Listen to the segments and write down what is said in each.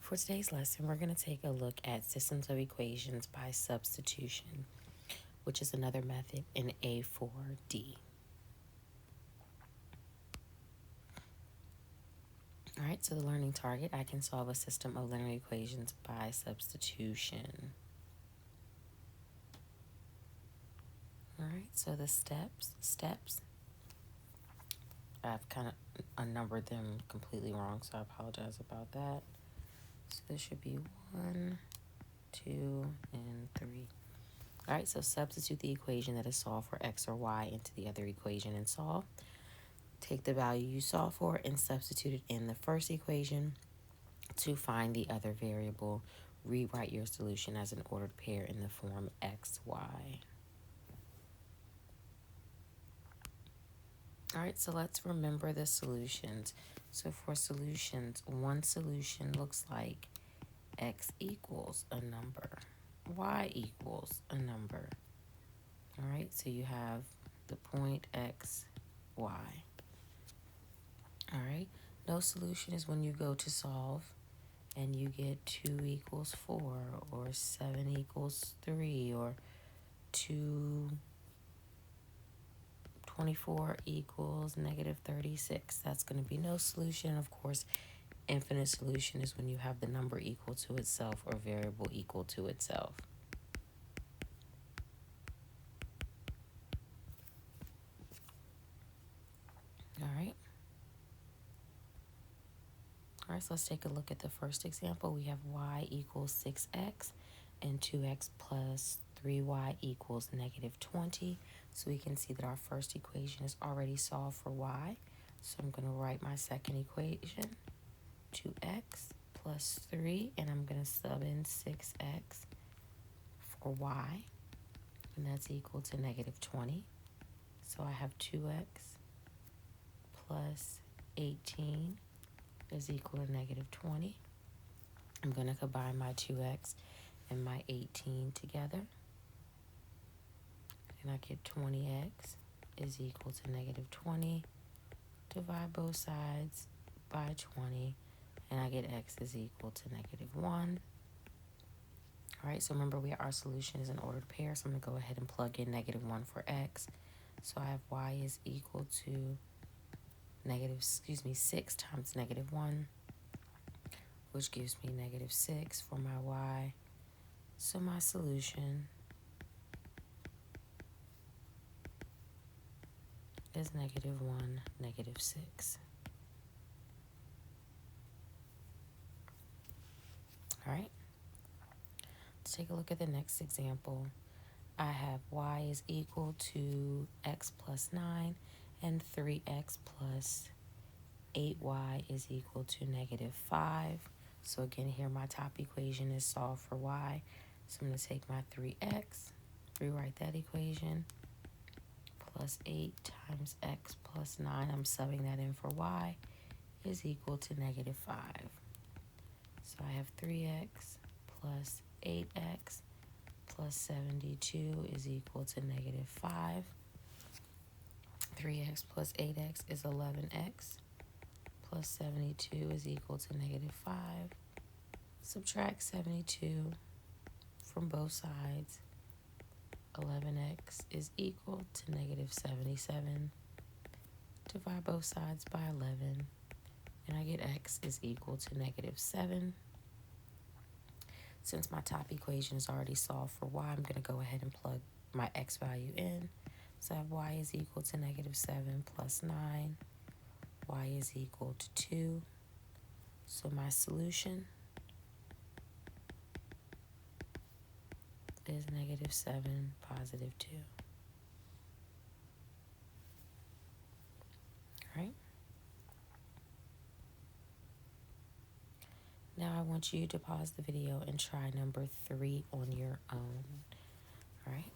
For today's lesson, we're going to take a look at systems of equations by substitution, which is another method in A4d. All right, so the learning target, I can solve a system of linear equations by substitution. All right, so the steps, I've kind of unnumbered them completely wrong, so I apologize about that. So there should be 1, 2, and 3. All right, so substitute the equation that is solved for x or y into the other equation and solve. Take the value you solve for and substitute it in the first equation to find the other variable. Rewrite your solution as an ordered pair in the form x, y. All right, so let's remember the solutions. So for solutions, one solution looks like x equals a number, y equals a number. All right, so you have the point x, y. All right, no solution is when you go to solve and you get 2 equals 4 or 7 equals 3 or 24 equals negative 36. That's going to be no solution. Of course, infinite solution is when you have the number equal to itself or variable equal to itself. All right. All right, so let's take a look at the first example. We have y equals 6x and 2x plus 3y equals negative 20. So we can see that our first equation is already solved for y. So I'm going to write my second equation, 2x plus 3, and I'm going to sub in 6x for y, and that's equal to negative 20. So I have 2x plus 18 is equal to negative 20. I'm going to combine my 2x and my 18 together, and I get 20x is equal to negative 20. Divide both sides by 20, and I get x is equal to negative 1. All right, so remember our solution is an ordered pair, so I'm going to go ahead and plug in negative 1 for x. So I have y is equal to 6 times negative 1, which gives me negative 6 for my y. So my solution is negative 1, negative 6. All right, let's take a look at the next example. I have y is equal to x plus 9 and 3x plus 8y is equal to negative 5. So again, here my top equation is solved for y. So I'm going to take my 3x, rewrite that equation, plus 8 times x plus 9, I'm subbing that in for y, is equal to negative 5. So I have 3x plus 8x plus 72 is equal to negative 5. 3x plus 8x is 11x. Plus 72 is equal to negative 5. Subtract 72 from both sides. 11x is equal to negative 77. Divide both sides by 11, and I get x is equal to negative 7. Since my top equation is already solved for y, I'm going to go ahead and plug my x value in. So I have y is equal to negative 7 plus 9. Y is equal to 2. So my solution is negative 7, positive 2. All right. Now I want you to pause the video and try number 3 on your own. All right.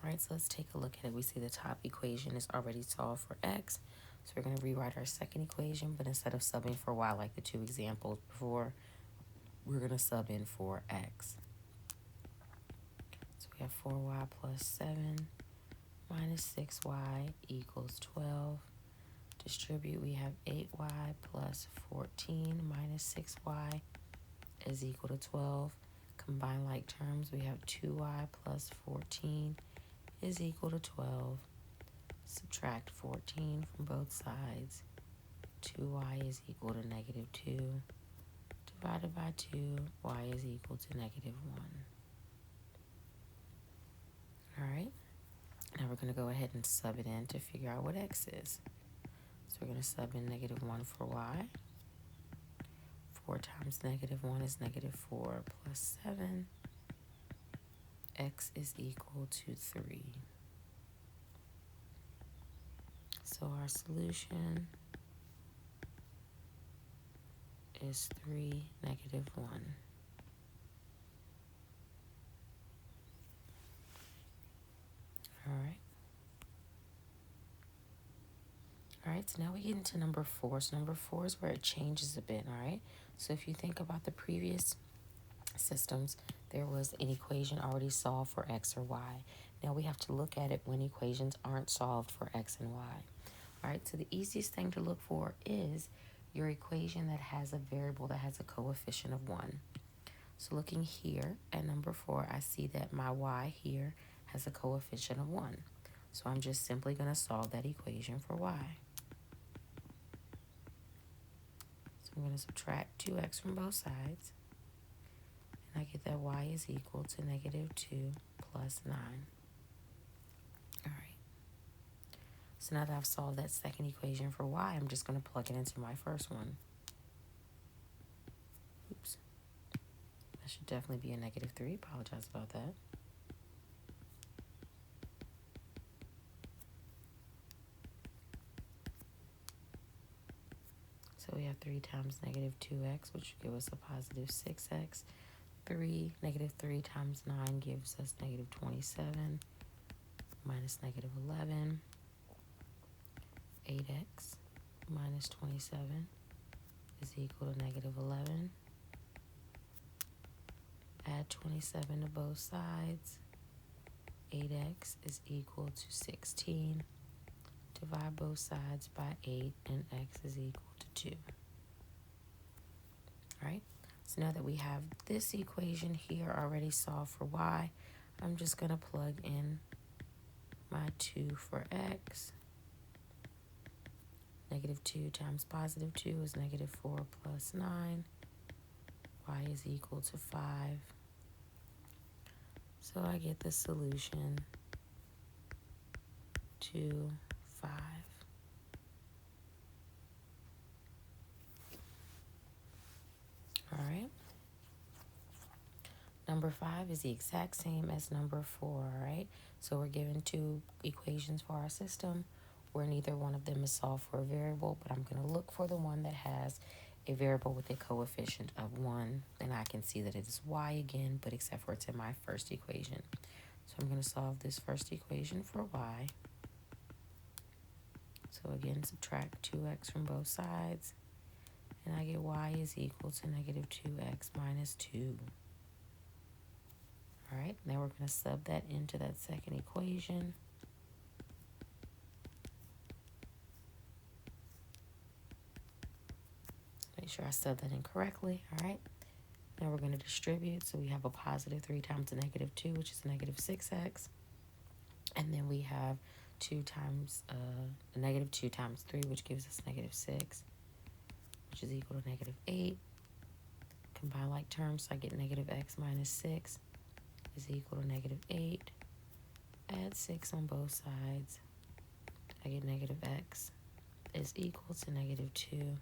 All right, so let's take a look at it. We see the top equation is already solved for x. So we're going to rewrite our second equation, but instead of subbing for y like the 2 examples before, we're going to sub in for x. So we have 4y plus 7 minus 6y equals 12. Distribute, we have 8y plus 14 14 minus 6y is equal to 12. Combine like terms, we have 2y plus 14 is equal to 12. Subtract 14 from both sides. 2y is equal to negative 2. Divided by 2, y is equal to negative 1. All right, now we're going to go ahead and sub it in to figure out what x is. So we're going to sub in negative 1 for y. 4 times negative 1 is negative 4 plus 7. X is equal to 3. So our solution is 3, negative 1. All right. All right, so now we get into number 4. So number 4 is where it changes a bit, all right? So if you think about the previous systems, there was an equation already solved for x or y. Now we have to look at it when equations aren't solved for x and y. All right, so the easiest thing to look for is your equation that has a variable that has a coefficient of 1. So looking here at number 4, I see that my y here has a coefficient of 1. So I'm just simply going to solve that equation for y. So I'm going to subtract 2x from both sides. And I get that y is equal to negative 2 plus 9. All right. So now that I've solved that second equation for y, I'm just going to plug it into my first one. Oops. That should definitely be a negative 3. Apologize about that. So we have 3 times negative 2x, which will give us a positive 6x. negative 3 times 9 gives us negative 27 minus negative 11. 8x minus 27 is equal to negative 11. Add 27 to both sides. 8x is equal to 16. Divide both sides by 8, and x is equal to 2. All right, so now that we have this equation here already solved for y, I'm just going to plug in my 2 for x. Negative 2 times positive 2 is negative 4 plus 9. Y is equal to 5. So I get the solution 2, 5. All right. Number 5 is the exact same as number 4, all right? So we're given 2 equations for our system where neither one of them is solved for a variable, but I'm going to look for the one that has a variable with a coefficient of 1. And I can see that it is y again, but except for it's in my first equation. So I'm going to solve this first equation for y. So again, subtract 2x from both sides. And I get y is equal to negative 2x minus 2. All right, now we're going to sub that into that second equation. Make sure I sub that in correctly. All right, now we're going to distribute. So we have a positive 3 times a negative 2, which is a negative 6x. And then we have 2 times a negative 2 times 3, which gives us negative 6, which is equal to negative 8. Combine like terms, so I get negative x minus 6 is equal to negative 8. Add 6 on both sides. I get negative x is equal to negative 2.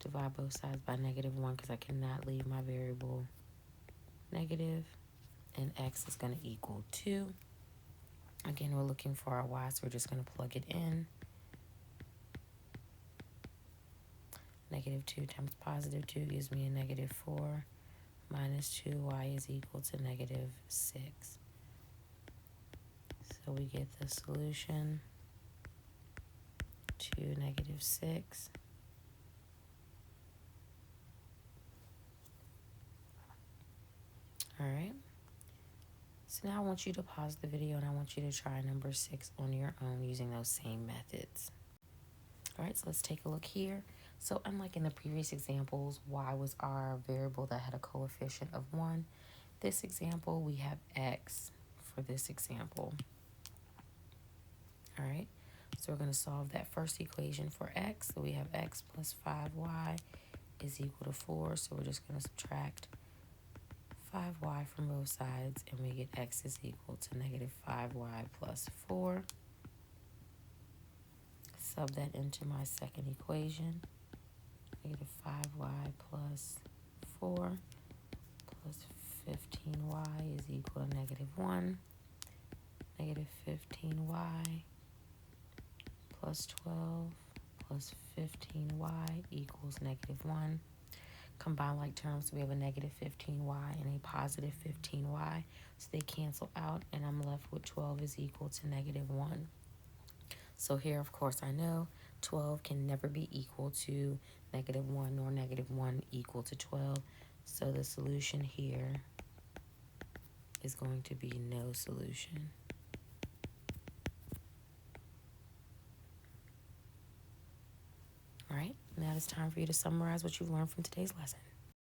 Divide both sides by negative 1 because I cannot leave my variable negative. And x is going to equal 2. Again, we're looking for our y, so we're just going to plug it in. Negative 2 times positive 2 gives me a negative 4. Minus 2y is equal to negative 6. So we get the solution 2, negative 6. All right. So now I want you to pause the video and I want you to try number 6 on your own using those same methods. All right, so let's take a look here. So unlike in the previous examples, y was our variable that had a coefficient of 1. This example, we have x for this example. All right, so we're going to solve that first equation for x. So we have x plus 5y is equal to 4. So we're just going to subtract 5y from both sides, and we get x is equal to negative 5y plus 4. Sub that into my second equation. Negative 5y plus 4 plus 15y is equal to negative 1. Negative 15y plus 12 plus 15y equals negative 1. Combine like terms, we have a negative 15y and a positive 15y, so they cancel out, and I'm left with 12 is equal to negative 1. So here, of course, I know 12 can never be equal to negative 1, nor negative 1 equal to 12. So the solution here is going to be no solution. All right, now it's time for you to summarize what you've learned from today's lesson.